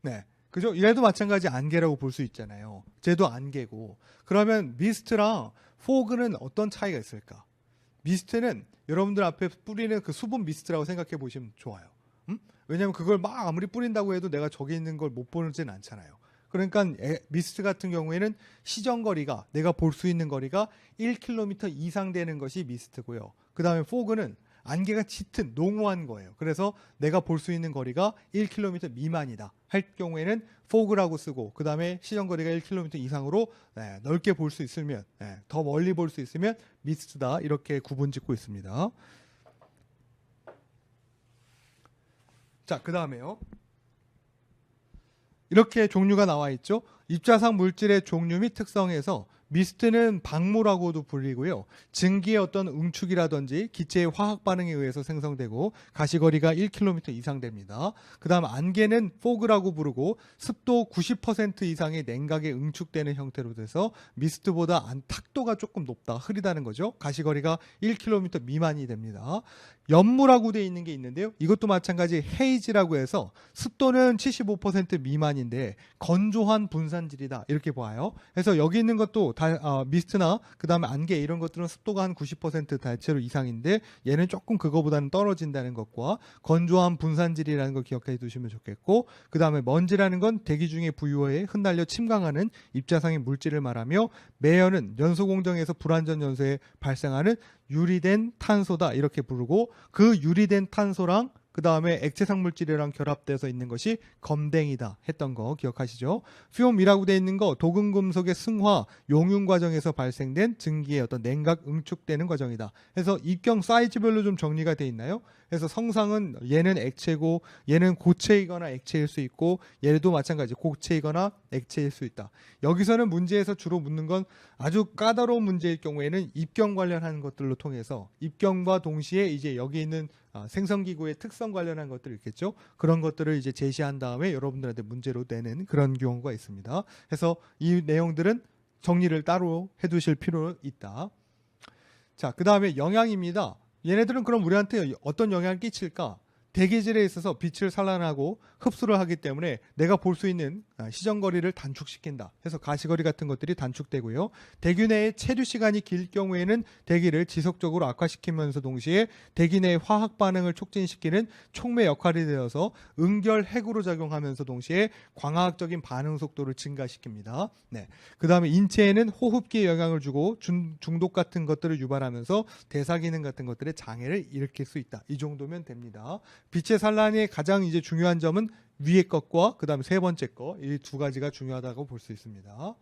네. 그죠? 얘도 마찬가지 안개라고 볼 수 있잖아요. 쟤도 안개고. 그러면 미스트랑 포그는 어떤 차이가 있을까? 미스트는 여러분들 앞에 뿌리는 그 수분 미스트라고 생각해 보시면 좋아요. 왜냐하면 그걸 막 아무리 뿌린다고 해도 내가 저기 있는 걸 못 보지는 않잖아요. 그러니까 미스트 같은 경우에는 시정거리가 내가 볼 수 있는 거리가 1km 이상 되는 것이 미스트고요. 그 다음에 포그는 안개가 짙은 농후한 거예요. 그래서 내가 볼 수 있는 거리가 1km 미만이다 할 경우에는 포그라고 쓰고 그 다음에 시정거리가 1km 이상으로 넓게 볼 수 있으면 더 멀리 볼 수 있으면 미스트다 이렇게 구분 짓고 있습니다. 자, 그 다음에요. 이렇게 종류가 나와 있죠. 입자상 물질의 종류 및 특성에서 미스트는 방무라고도 불리고요. 증기의 어떤 응축이라든지 기체의 화학 반응에 의해서 생성되고 가시거리가 1km 이상 됩니다. 그다음 안개는 포그라고 부르고 습도 90% 이상의 냉각에 응축되는 형태로 돼서 미스트보다 탁도가 조금 높다, 흐리다는 거죠. 가시거리가 1km 미만이 됩니다. 연무라고 되어 있는 게 있는데요. 이것도 마찬가지 헤이즈라고 해서 습도는 75% 미만인데 건조한 분산질이다, 이렇게 봐요. 그래서 여기 있는 것도 다 미스트나 그 다음에 안개 이런 것들은 습도가 한 90% 대체로 이상인데 얘는 조금 그거보다는 떨어진다는 것과 건조한 분산질이라는 걸 기억해 두시면 좋겠고, 그 다음에 먼지라는 건 대기 중의 부유에 흩날려 침강하는 입자상의 물질을 말하며, 매연은 연소 공정에서 불완전 연소에 발생하는 유리된 탄소다, 이렇게 부르고, 그 유리된 탄소랑 그 다음에 액체상 물질이랑 결합돼서 있는 것이 검댕이다 했던 거 기억하시죠? 퓨옴이라고 되어 있는 거 도금금속의 승화, 용융 과정에서 발생된 증기의 어떤 냉각 응축되는 과정이다. 그래서 입경 사이즈별로 좀 정리가 되어 있나요? 그래서 성상은 얘는 액체고 얘는 고체이거나 액체일 수 있고, 얘도 마찬가지 고체이거나 액체일 수 있다. 여기서는 문제에서 주로 묻는 건 아주 까다로운 문제일 경우에는 입경 관련하는 것들로 통해서 입경과 동시에 이제 여기 있는 생성기구의 특성 관련한 것들 있겠죠. 그런 것들을 이제 제시한 다음에 여러분들한테 문제로 내는 그런 경우가 있습니다. 그래서 이 내용들은 정리를 따로 해두실 필요 있다. 자, 그 다음에 영향입니다. 얘네들은 그럼 우리한테 어떤 영향을 끼칠까? 대기질에 있어서 빛을 산란하고 흡수를 하기 때문에 내가 볼 수 있는 시정거리를 단축시킨다. 그래서 가시거리 같은 것들이 단축되고요. 대기 내의 체류 시간이 길 경우에는 대기를 지속적으로 악화시키면서 동시에 대기 내의 화학 반응을 촉진시키는 촉매 역할이 되어서 응결 핵으로 작용하면서 동시에 광화학적인 반응 속도를 증가시킵니다. 네. 그 다음에 인체에는 호흡기에 영향을 주고 중독 같은 것들을 유발하면서 대사 기능 같은 것들의 장애를 일으킬 수 있다. 이 정도면 됩니다. 빛의 산란의 가장 이제 중요한 점은 위의 것과 그 다음에 세 번째 거, 이 두 가지가 중요하다고 볼 수 있습니다.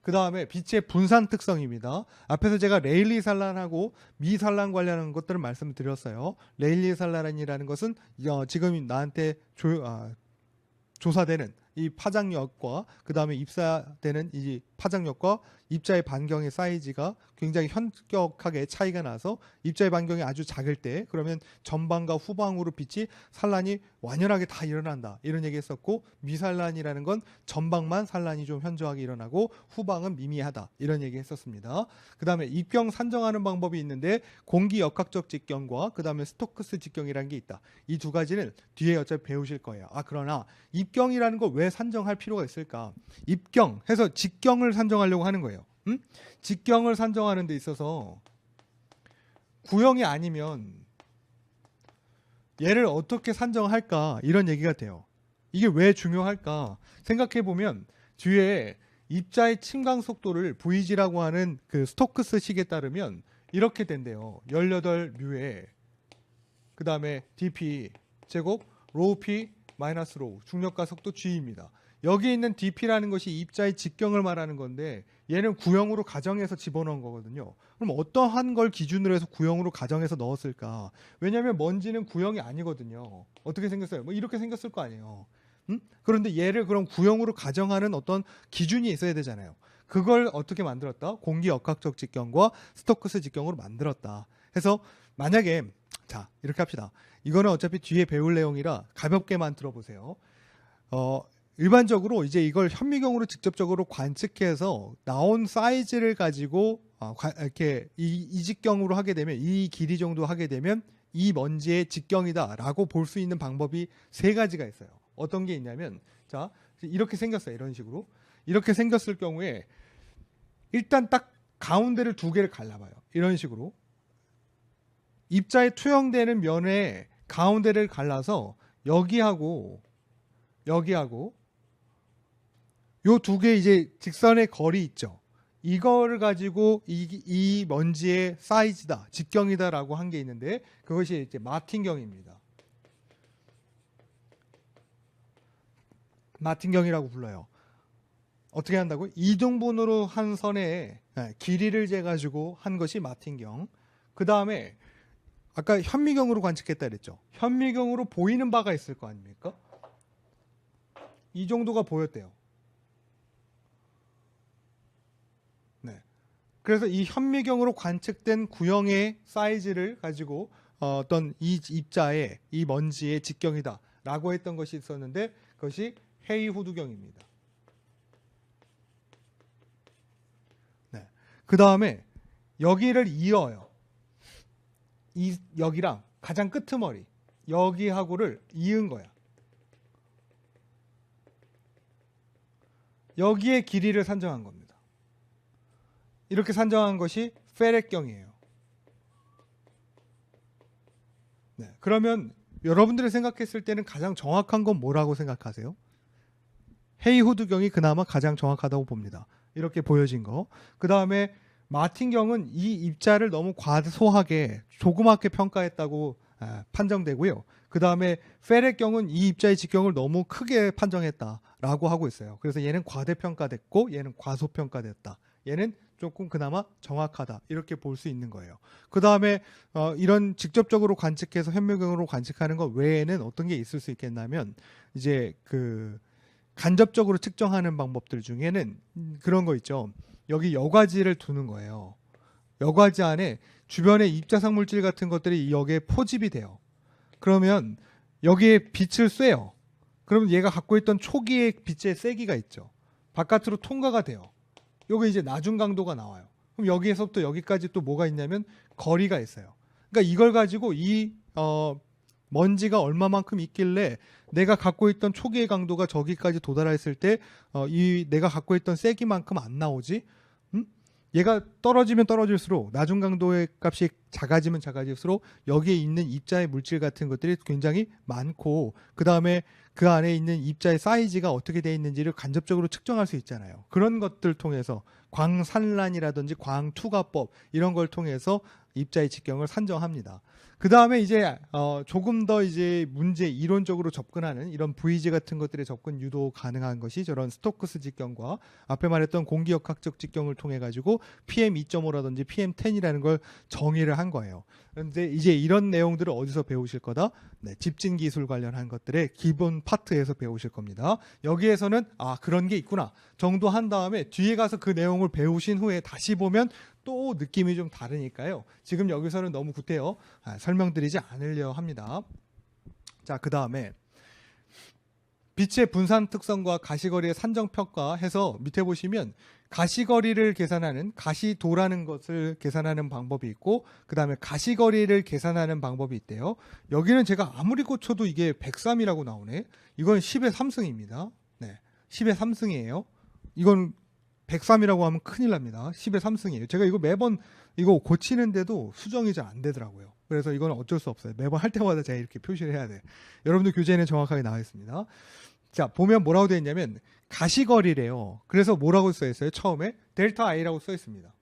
그 다음에 빛의 분산 특성입니다. 앞에서 제가 레일리 산란하고 미산란 관련한 것들을 말씀드렸어요. 레일리 산란이라는 것은 지금 나한테 조사되는 이 파장력과 그 다음에 입사되는 이 파장력과 입자의 반경의 사이즈가 굉장히 현격하게 차이가 나서 입자의 반경이 아주 작을 때 그러면 전방과 후방으로 빛이 산란이 완연하게 다 일어난다, 이런 얘기 했었고, 미산란이라는 건 전방만 산란이 좀 현저하게 일어나고 후방은 미미하다, 이런 얘기 했었습니다. 그 다음에 입경 산정하는 방법이 있는데 공기 역학적 직경과 그 다음에 스토크스 직경이라는 게 있다. 이 두 가지는 뒤에 어차피 배우실 거예요. 그러나 입경이라는 걸 왜 산정할 필요가 있을까? 입경 해서 직경을 산정하려고 하는 거예요. 직경을 산정하는 데 있어서 구형이 아니면 얘를 어떻게 산정할까, 이런 얘기가 돼요. 이게 왜 중요할까 생각해보면 뒤에 입자의 침강 속도를 VG라고 하는 그 스토크스 식에 따르면 이렇게 된대요. 18뮤에 그 다음에 dp 제곱 로우 p 마이너스 로우 중력과 속도 g입니다. 여기 있는 dp라는 것이 입자의 직경을 말하는 건데 얘는 구형으로 가정해서 집어넣은 거거든요. 그럼 어떠한 걸 기준으로 해서 구형으로 가정해서 넣었을까? 왜냐하면 먼지는 구형이 아니거든요. 어떻게 생겼어요? 뭐 이렇게 생겼을 거 아니에요. 그런데 얘를 그럼 구형으로 가정하는 어떤 기준이 있어야 되잖아요. 그걸 어떻게 만들었다? 공기 역학적 직경과 스토크스 직경으로 만들었다. 그래서 만약에 자, 이렇게 합시다. 이거는 어차피 뒤에 배울 내용이라 가볍게만 들어보세요. 일반적으로 이제 이걸 현미경으로 직접적으로 관측해서 나온 사이즈를 가지고 이렇게 이 직경으로 하게 되면, 이 길이 정도 하게 되면 이 먼지의 직경이다라고 볼 수 있는 방법이 세 가지가 있어요. 어떤 게 있냐면, 자, 이렇게 생겼어요. 이런 식으로. 이렇게 생겼을 경우에 일단 딱 가운데를 두 개를 갈라봐요. 이런 식으로. 입자에 투영되는 면에 가운데를 갈라서 여기하고 요 두 개 이제 직선의 거리 있죠. 이거를 가지고 이 먼지의 사이즈다, 직경이다라고 한 게 있는데 그것이 이제 마틴경입니다. 마틴경이라고 불러요. 어떻게 한다고? 이등분으로 한 선의 길이를 재가지고 한 것이 마틴경. 그 다음에 아까 현미경으로 관측했다 그랬죠. 현미경으로 보이는 바가 있을 거 아닙니까? 이 정도가 보였대요. 네. 그래서 이 현미경으로 관측된 구형의 사이즈를 가지고 어떤 이 입자의 이 먼지의 직경이다라고 했던 것이 있었는데 그것이 헤이 호두경입니다. 네. 그 다음에 여기를 이어요. 여기랑 가장 끄트머리 여기하고를 이은 거야. 여기에 길이를 산정한 겁니다. 이렇게 산정한 것이 페렛경이에요. 네, 그러면 여러분들이 생각했을 때는 가장 정확한 건 뭐라고 생각하세요? 헤이 호두경이 그나마 가장 정확하다고 봅니다. 이렇게 보여진 거. 그 다음에 마틴경은 이 입자를 너무 과소하게 조그맣게 평가했다고 판정되고요. 그 다음에 페렛경은 이 입자의 직경을 너무 크게 판정했다라고 하고 있어요. 그래서 얘는 과대평가됐고 얘는 과소평가됐다. 얘는 조금 그나마 정확하다. 이렇게 볼 수 있는 거예요. 그 다음에 이런 직접적으로 관측해서 현미경으로 관측하는 것 외에는 어떤 게 있을 수 있겠냐면 이제 그 간접적으로 측정하는 방법들 중에는 그런 거 있죠. 여기 여과지를 두는 거예요. 여과지 안에 주변의 입자상 물질 같은 것들이 여기에 포집이 돼요. 그러면 여기에 빛을 쐬요. 그러면 얘가 갖고 있던 초기의 빛의 세기가 있죠. 바깥으로 통과가 돼요. 요게 이제 나중 강도가 나와요. 그럼 여기에서부터 여기까지 또 뭐가 있냐면 거리가 있어요. 그러니까 이걸 가지고 이 먼지가 얼마만큼 있길래 내가 갖고 있던 초기의 강도가 저기까지 도달했을 때 이 내가 갖고 있던 세기만큼 안 나오지? 얘가 떨어지면 떨어질수록 나중 강도의 값이 작아지면 작아질수록 여기에 있는 입자의 물질 같은 것들이 굉장히 많고 그 다음에 그 안에 있는 입자의 사이즈가 어떻게 되어 있는지를 간접적으로 측정할 수 있잖아요. 그런 것들 통해서 광산란이라든지 광투과법 이런 걸 통해서 입자의 직경을 산정합니다. 그 다음에 이제 조금 더 이제 문제 이론적으로 접근하는 이런 VG 같은 것들에 접근 유도 가능한 것이 저런 스토크스 직경과 앞에 말했던 공기역학적 직경을 통해 가지고 PM2.5라든지 PM10이라는 걸 정의를 한 거예요. 그런데 이제 이런 내용들을 어디서 배우실 거다? 네, 집진 기술 관련한 것들의 기본 파트에서 배우실 겁니다. 여기에서는 그런 게 있구나 정도 한 다음에 뒤에 가서 그 내용을 배우신 후에 다시 보면 또 느낌이 좀 다르니까요. 지금 여기서는 너무 구태여 설명드리지 않으려 합니다. 자, 그 다음에 빛의 분산 특성과 가시거리의 산정평가 해서 밑에 보시면 가시거리를 계산하는 가시도라는 것을 계산하는 방법이 있고 그 다음에 가시거리를 계산하는 방법이 있대요. 여기는 제가 아무리 고쳐도 이게 103이라고 나오네. 이건 10의 3승입니다. 네, 10의 3승이에요. 이건 103이라고 하면 큰일 납니다. 10의 3승이에요. 제가 이거 매번 이거 고치는데도 수정이 잘 안 되더라고요. 그래서 이건 어쩔 수 없어요. 매번 할 때마다 제가 이렇게 표시를 해야 돼요. 여러분들 교재에는 정확하게 나와 있습니다. 자, 보면 뭐라고 되어 있냐면 가시거리래요. 그래서 뭐라고 써 있어요? 처음에 델타 I라고 써 있습니다.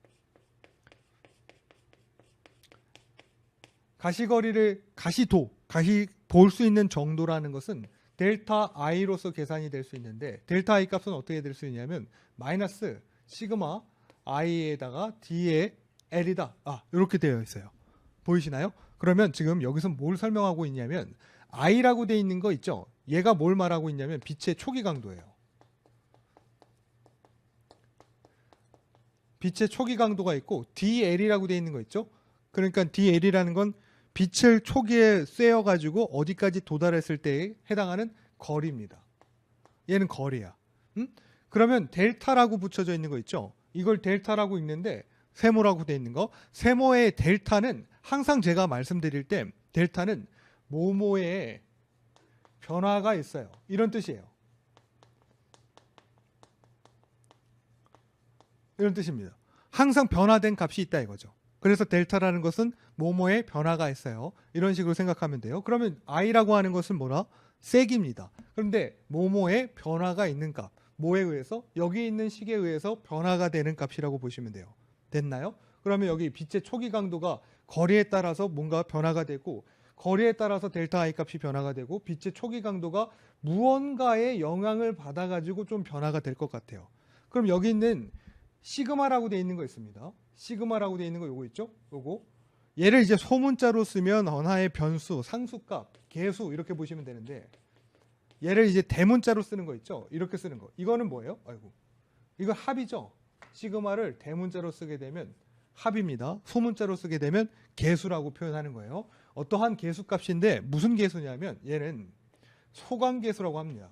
가시거리를 볼 수 있는 정도라는 것은 델타 I로서 계산이 될 수 있는데 델타 I 값은 어떻게 될 수 있냐면 마이너스 시그마 I에다가 D의 L이다. 이렇게 되어 있어요. 보이시나요? 그러면 지금 여기서 뭘 설명하고 있냐면 I라고 되어 있는 거 있죠? 얘가 뭘 말하고 있냐면 빛의 초기 강도예요. 빛의 초기 강도가 있고 DL이라고 되어 있는 거 있죠? 그러니까 DL이라는 건 빛을 초기에 쐬어가지고 어디까지 도달했을 때에 해당하는 거리입니다. 얘는 거리야. 그러면 델타라고 붙여져 있는 거 있죠? 이걸 델타라고 읽는데 세모라고 되어 있는 거. 세모의 델타는 항상 제가 말씀드릴 때 델타는 모모의 변화가 있어요. 이런 뜻이에요. 이런 뜻입니다. 항상 변화된 값이 있다 이거죠. 그래서 델타라는 것은 모모의 변화가 있어요. 이런 식으로 생각하면 돼요. 그러면 I라고 하는 것은 뭐라? 세기입니다. 그런데 모모의 변화가 있는 값, 뭐에 의해서? 여기 있는 식에 의해서 변화가 되는 값이라고 보시면 돼요. 됐나요? 그러면 여기 빛의 초기 강도가 거리에 따라서 뭔가 변화가 되고 거리에 따라서 델타 I 값이 변화가 되고 빛의 초기 강도가 무언가의 영향을 받아가지고 좀 변화가 될 것 같아요. 그럼 여기 있는 시그마라고 되어 있는 거 있습니다. 시그마라고 되어 있는 거 요거 있죠? 요거. 얘를 이제 소문자로 쓰면 하나의 변수, 상수값, 계수 이렇게 보시면 되는데 얘를 이제 대문자로 쓰는 거 있죠? 이렇게 쓰는 거. 이거는 뭐예요? 아이고. 이거 합이죠? 시그마를 대문자로 쓰게 되면 합입니다. 소문자로 쓰게 되면 개수라고 표현하는 거예요. 어떠한 개수값인데 무슨 개수냐면 얘는 소관계수라고 합니다.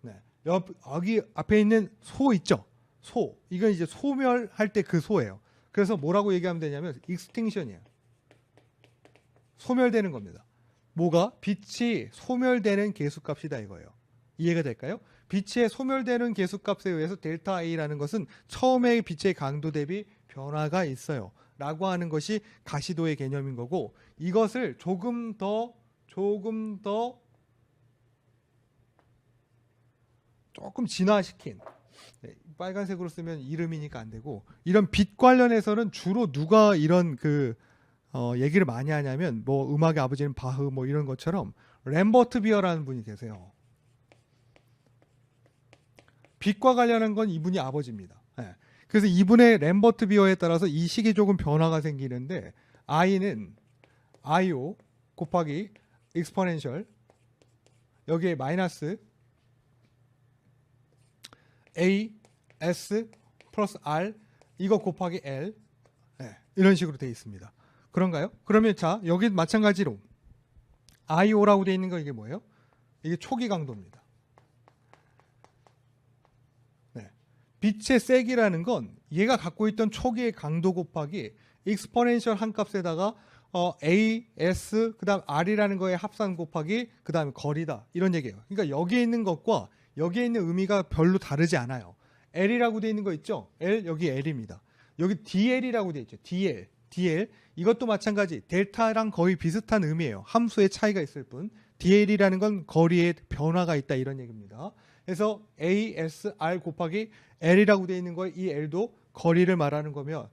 네. 여기 앞에 있는 소 있죠? 소. 이건 이제 소멸할 때 그 소예요. 그래서 뭐라고 얘기하면 되냐면 extinction이에요. 소멸되는 겁니다. 뭐가? 빛이 소멸되는 개수값이다 이거예요. 이해가 될까요? 빛의 소멸되는 개수값에 의해서 델타 A라는 것은 처음에 빛의 강도 대비 변화가 있어요. 라고 하는 것이 가시도의 개념인 거고, 이것을 조금 더 조금 진화시킨, 빨간색으로 쓰면 이름이니까 안 되고, 이런 빛 관련해서는 주로 누가 이런 얘기를 많이 하냐면, 뭐 음악의 아버지는 바흐 뭐 이런 것처럼 램버트 비어라는 분이 계세요. 빛과 관련한 건 이분이 아버지입니다. 네. 그래서 이분의 램버트 비어에 따라서 이 식이 조금 변화가 생기는데, I는 IO 곱하기 exponential, 여기에 마이너스 A S 플러스 R 이거 곱하기 L, 네, 이런 식으로 되어 있습니다. 그런가요? 그러면 자, 여기 마찬가지로 IO라고 되어 있는 거 이게 뭐예요? 이게 초기 강도입니다. 네. 빛의 세기라는 건 얘가 갖고 있던 초기의 강도 곱하기 익스포넨셜 한 값에다가 A, S, 그 다음 R이라는 거에 합산 곱하기 그 다음에 거리다, 이런 얘기예요. 그러니까 여기에 있는 것과 여기에 있는 의미가 별로 다르지 않아요. L이라고 되어 있는 거 있죠? L, 여기 L입니다. 여기 DL이라고 되어 있죠. DL. 이것도 마찬가지. 델타랑 거의 비슷한 의미예요. 함수의 차이가 있을 뿐. DL이라는 건 거리에 변화가 있다, 이런 얘기입니다. 그래서 A, S, R 곱하기 L이라고 되어 있는 거에 이 L도 거리를 말하는 거면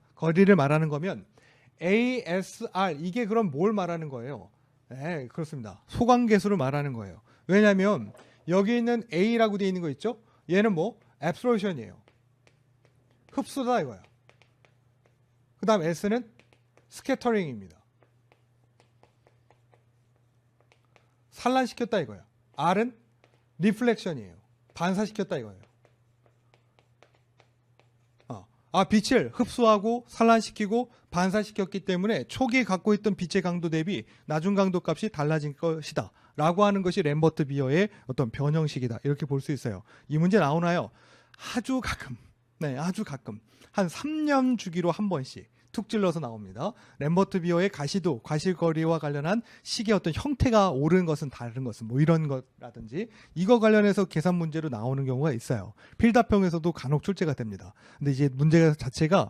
A, S, R 이게 그럼 뭘 말하는 거예요? 네, 그렇습니다. 소관계수를 말하는 거예요. 왜냐하면 여기 있는 A라고 되어 있는 거 있죠? 얘는 뭐? 앱솔루션이에요. 흡수다 이거야. 그 다음 S는 스캐터링입니다. 산란시켰다 이거야. R은 리플렉션이에요. 반사시켰다 이거예요. 빛을 흡수하고 산란시키고 반사시켰기 때문에 초기에 갖고 있던 빛의 강도 대비 나중 강도 값이 달라진 것이다 라고 하는 것이 램버트 비어의 어떤 변형식이다, 이렇게 볼 수 있어요. 이 문제 나오나요? 아주 가끔, 아주 가끔 한 3년 주기로 한 번씩 툭 찔러서 나옵니다. 램버트 비어의 가시도, 가실거리와 관련한 식의 어떤 형태가 옳은 것은 다른 것은 뭐 이런 것라든지 이거 관련해서 계산 문제로 나오는 경우가 있어요. 필답형에서도 간혹 출제가 됩니다. 근데 이제 문제 자체가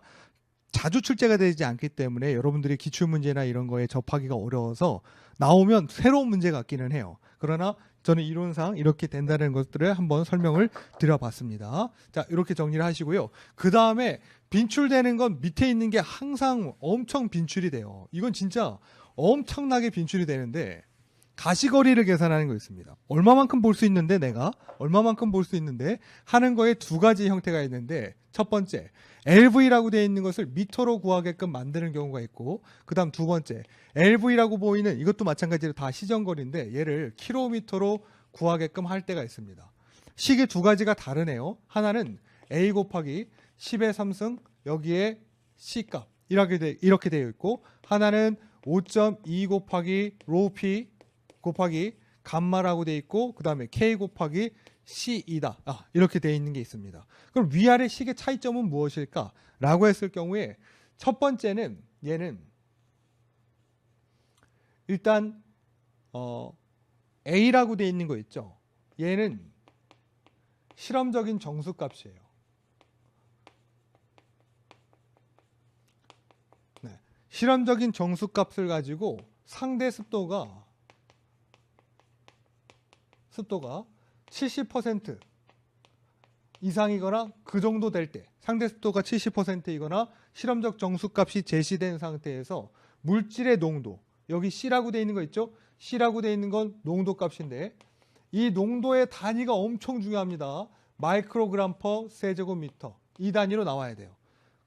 자주 출제가 되지 않기 때문에 여러분들이 기출문제나 이런 거에 접하기가 어려워서 나오면 새로운 문제 같기는 해요. 그러나 저는 이론상 이렇게 된다는 것들을 한번 설명을 드려봤습니다. 자, 이렇게 정리를 하시고요. 그 다음에 빈출되는 건 밑에 있는 게 항상 엄청 빈출이 돼요. 이건 진짜 엄청나게 빈출이 되는데 가시거리를 계산하는 거 있습니다. 얼마만큼 볼 수 있는데 내가 얼마만큼 볼 수 있는데 하는 거에 두 가지 형태가 있는데, 첫 번째 LV라고 되어 있는 것을 미터로 구하게끔 만드는 경우가 있고, 그 다음 두 번째 LV라고 보이는 이것도 마찬가지로 다 시정거리인데 얘를 킬로미터로 구하게끔 할 때가 있습니다. 식이 두 가지가 다르네요. 하나는 A 곱하기 10의 3승 여기에 C값 이렇게 되어 있고, 하나는 5.2 곱하기 로피 곱하기 감마라고 되어 있고, 그 다음에 K 곱하기 C이다, 이렇게 되어 있는 게 있습니다. 그럼 위아래 식의 차이점은 무엇일까? 라고 했을 경우에 첫 번째는 얘는 일단 A라고 되어 있는 거 있죠? 얘는 실험적인 정수값이에요. 네. 실험적인 정수값을 가지고 상대 습도가 70% 이상이거나 그 정도 될 때, 상대 습도가 70%이거나 실험적 정수값이 제시된 상태에서 물질의 농도, 여기 C라고 되어 있는 거 있죠? C라고 되어 있는 건 농도값인데 이 농도의 단위가 엄청 중요합니다. 마이크로그램 퍼 세제곱미터, 이 단위로 나와야 돼요.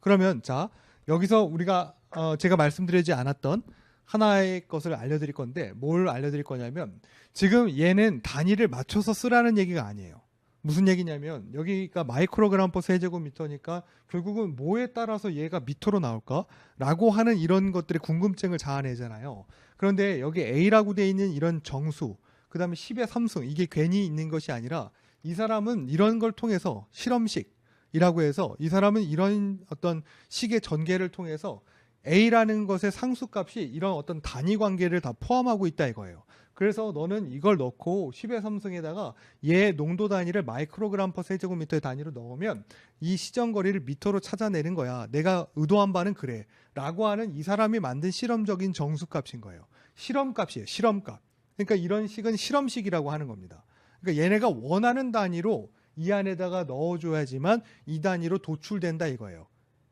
그러면 자, 여기서 우리가 제가 말씀드리지 않았던 하나의 것을 알려드릴 건데, 뭘 알려드릴 거냐면 지금 얘는 단위를 맞춰서 쓰라는 얘기가 아니에요. 무슨 얘기냐면 여기가 마이크로그램 퍼 세제곱미터니까 결국은 뭐에 따라서 얘가 미터로 나올까라고 하는 이런 것들의 궁금증을 자아내잖아요. 그런데 여기 A라고 돼 있는 이런 정수, 그다음에 10의 3승, 이게 괜히 있는 것이 아니라 이 사람은 이런 걸 통해서 실험식이라고 해서 이 사람은 이런 어떤 식의 전개를 통해서 A라는 것의 상수값이 이런 어떤 단위 관계를 다 포함하고 있다 이거예요. 그래서 너는 이걸 넣고 10의 3승에다가 얘 농도 단위를 마이크로그램 퍼 세제곱미터의 단위로 넣으면 이 시정거리를 미터로 찾아내는 거야. 내가 의도한 바는 그래. 라고 하는 이 사람이 만든 실험적인 정수값인 거예요. 실험값이에요. 실험값. 그러니까 이런 식은 실험식이라고 하는 겁니다. 그러니까 얘네가 원하는 단위로 이 안에다가 넣어줘야지만 이 단위로 도출된다 이거예요.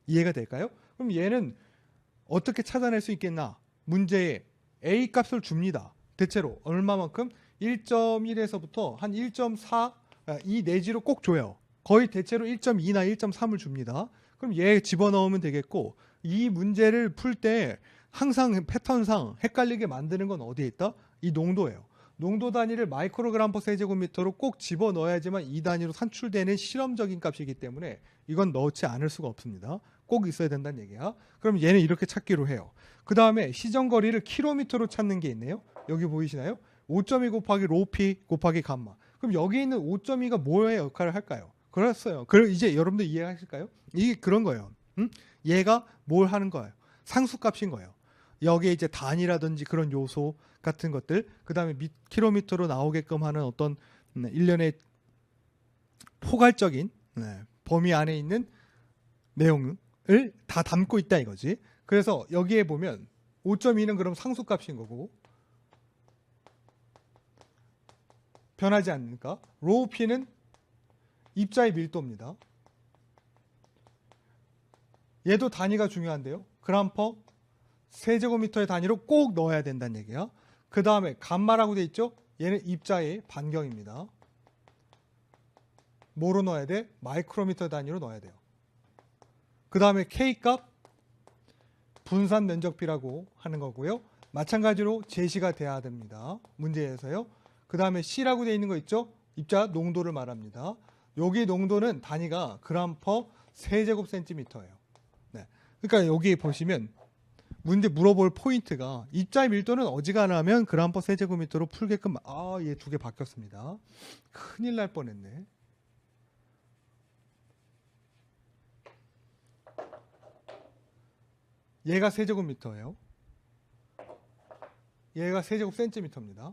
이해가 될까요? 그럼 얘는 어떻게 찾아낼 수 있겠나? 문제에 A 값을 줍니다. 대체로 얼마만큼? 1.1에서부터 한 1.4, 이 내지로 꼭 줘요. 거의 대체로 1.2나 1.3을 줍니다. 그럼 얘 집어넣으면 되겠고, 이 문제를 풀 때 항상 패턴상 헷갈리게 만드는 건 어디에 있다? 이 농도예요. 농도 단위를 마이크로그램 퍼 세제곱미터로 꼭 집어넣어야지만 이 단위로 산출되는 실험적인 값이기 때문에 이건 넣지 않을 수가 없습니다. 꼭 있어야 된다는 얘기야. 그럼 얘는 이렇게 찾기로 해요. 그 다음에 시정거리를 킬로미터로 찾는 게 있네요. 여기 보이시나요? 5.2 곱하기 로피 곱하기 감마. 그럼 여기 있는 5.2가 뭐의 역할을 할까요? 그랬어요. 그럼 이제 여러분들 이해하실까요? 이게 그런 거예요. 얘가 뭘 하는 거예요? 상수값인 거예요. 여기에 이제 단위라든지 그런 요소 같은 것들, 그 다음에 킬로미터로 나오게끔 하는 어떤 일련의 포괄적인 범위 안에 있는 내용을 다 담고 있다 이거지. 그래서 여기에 보면 5.2는 그럼 상수값인 거고 변하지 않으니까 로우 P는 입자의 밀도입니다. 얘도 단위가 중요한데요. 그램 퍼 세제곱미터의 단위로 꼭 넣어야 된다는 얘기야. 그 다음에 감마라고 돼 있죠. 얘는 입자의 반경입니다. 뭐로 넣어야 돼? 마이크로미터 단위로 넣어야 돼요. 그 다음에 K값 분산 면적비라고 하는 거고요. 마찬가지로 제시가 돼야 됩니다. 문제에서요. 그 다음에 C라고 돼 있는 거 있죠. 입자 농도를 말합니다. 여기 농도는 단위가 그램 퍼 세제곱 센티미터예요. 네. 그러니까 여기 보시면 문제 물어볼 포인트가 입자의 밀도는 어지간하면 그램 퍼 세제곱미터로 풀게끔 얘 두 개 바뀌었습니다. 큰일 날 뻔했네. 얘가 세제곱미터예요. 얘가 세제곱 센티미터입니다.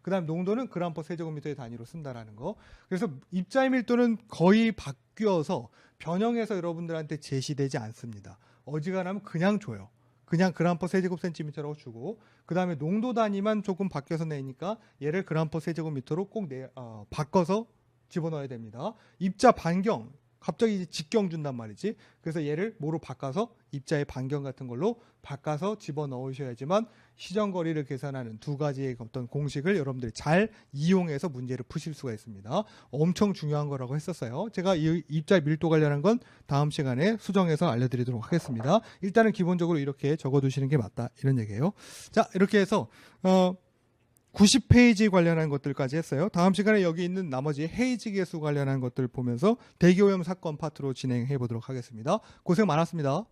그 다음 농도는 그램 퍼 세제곱미터의 단위로 쓴다라는 거. 그래서 입자의 밀도는 거의 바뀌어서 변형해서 여러분들한테 제시되지 않습니다. 어지간하면 그냥 줘요. 그냥 그램 퍼 세제곱 센티미터라고 주고, 그 다음에 농도 단위만 조금 바뀌어서 내니까 얘를 그램 퍼 세제곱미터로 꼭 바꿔서 집어넣어야 됩니다. 입자 반경 갑자기 이제 직경 준단 말이지. 그래서 얘를 뭐로 바꿔서 입자의 반경 같은 걸로 바꿔서 집어넣으셔야지만 시정거리를 계산하는 두 가지의 어떤 공식을 여러분들이 잘 이용해서 문제를 푸실 수가 있습니다. 엄청 중요한 거라고 했었어요. 제가 이 입자 밀도 관련한 건 다음 시간에 수정해서 알려드리도록 하겠습니다. 일단은 기본적으로 이렇게 적어두시는 게 맞다 이런 얘기예요. 자, 이렇게 해서 90페이지 관련한 것들까지 했어요. 다음 시간에 여기 있는 나머지 헤이즈 계수 관련한 것들 보면서 대기오염 사건 파트로 진행해 보도록 하겠습니다. 고생 많았습니다.